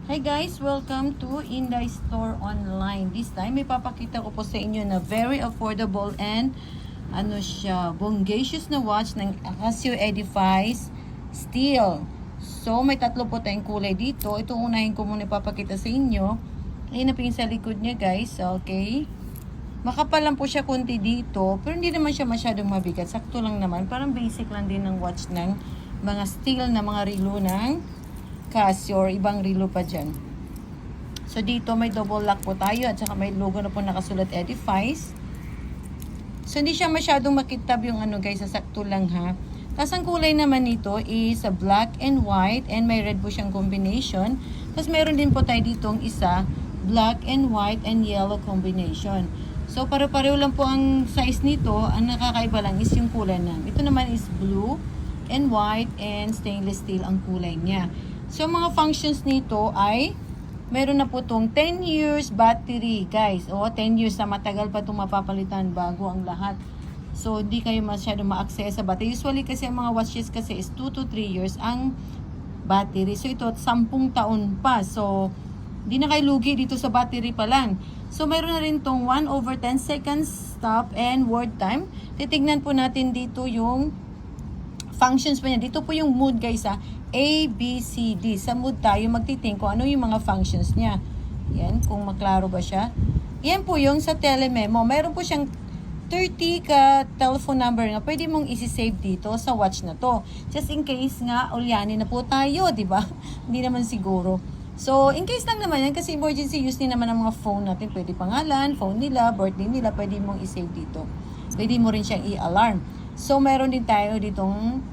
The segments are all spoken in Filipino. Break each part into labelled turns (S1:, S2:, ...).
S1: Hi guys, welcome to Inday Store Online. This time, may papakita ko po sa inyo na very affordable and bongacious na watch ng Casio Edifice Steel. So, may tatlo po tayong kulay dito. Ito unahin ko muna ipapakita sa inyo. Ayun na po yung sa likod niya guys. Okay. Makapal lang po siya konti dito. Pero hindi naman siya masyadong mabigat. Sakto lang naman. Parang basic lang din ng watch ng mga steel na mga relo ng Casio or ibang relo pa dyan. So dito may double lock po tayo at saka may logo na po nakasulat Edifice. So hindi siya masyadong makitab yung guys, sakto lang ha. Tapos ang kulay naman nito is a black and white and may red po siyang combination. Tapos meron din po tayo ditong isa black and white and yellow combination. So pare-pareho lang po ang size nito. Ang nakakaiba lang is yung kulay na. Ito naman is blue and white and stainless steel ang kulay niya. So, mga functions nito ay meron na po itong 10 years battery, guys. O, 10 years na matagal pa itong mapapalitan bago ang lahat. So, hindi kayo masyadong ma-access sa battery. Usually, kasi ang mga watches kasi is 2 to 3 years ang battery. So, ito 10 taon pa. So, hindi na kayo lugi dito sa battery pa lang. So, meron na rin itong 1/10 seconds stop and word time. Titignan po natin dito yung functions pa niya. Dito po yung mood, guys, ha. A, B, C, D. Sa mood tayo magtiting kung ano yung mga functions niya. Yan, kung maklaro ba siya. Yan po yung sa telememo. Mayroon po siyang 30 ka telephone number nga pwede mong isi-save dito sa watch na to. Just in case nga, ulyanin na po tayo, di ba? Hindi naman siguro. So, in case lang naman yan, kasi emergency use din naman ang mga phone natin. Pwede pangalan, phone nila, birthday nila, pwede mong i-save dito. Pwede mo rin siyang i-alarm. So, meron din tayo ditong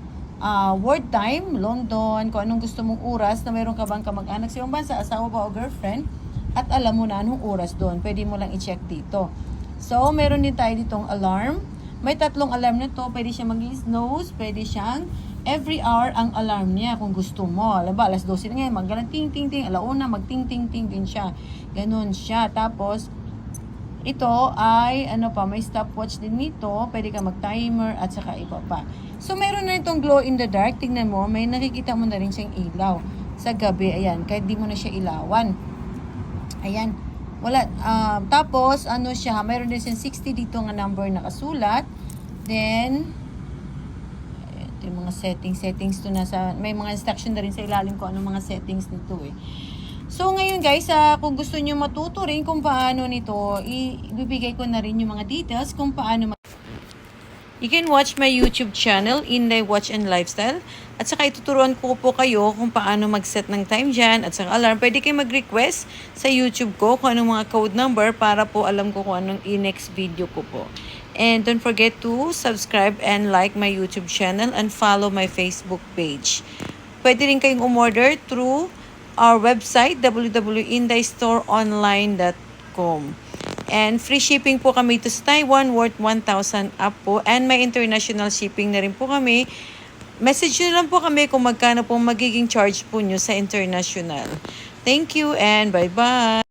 S1: word time, London, kung anong gusto mong oras na meron ka bang kamag-anak sa iyong bansa, asawa ba o girlfriend, at alam mo na anong oras doon. Pwede mo lang i-check dito. So, meron din tayo ditong alarm. May tatlong alarm na to. Pwede siya mag-snooze, pwede siyang every hour ang alarm niya kung gusto mo. Alam ba, alas 12 na ngayon, mag-galang ting-ting-ting, alauna, mag-ting-ting-ting din siya. Ganon siya. Tapos, ito ay, may stopwatch din nito. Pwede ka mag-timer at saka iba pa. So, meron na itong glow in the dark. Tingnan mo, may nakikita mo na rin siyang ilaw. Sa gabi, ayan, kahit di mo na siya ilawan. Ayan. Wala. Tapos, siya, meron din siyang 60 dito nga number nakasulat. Then, ito yung mga settings to nasa, may mga instruction na rin sa ilalim ko anong mga settings nito eh. So, ngayon guys, kung gusto nyo matuto rin kung paano nito, ibibigay ko na rin yung mga details kung paano You can watch my YouTube channel, Inday Watch and Lifestyle. At saka ituturuan ko po kayo kung paano mag-set ng time dyan at saka alarm. Pwede kayo mag-request sa YouTube ko kung anong mga code number para po alam ko kung anong next video ko po. And don't forget to subscribe and like my YouTube channel and follow my Facebook page. Pwede rin kayong umorder through our website, www.indaystoreonline.com. And free shipping po kami to Taiwan worth 1,000 up po. And may international shipping na rin po kami. Message nyo lang po kami kung magkano po magiging charge po nyo sa international. Thank you and bye-bye!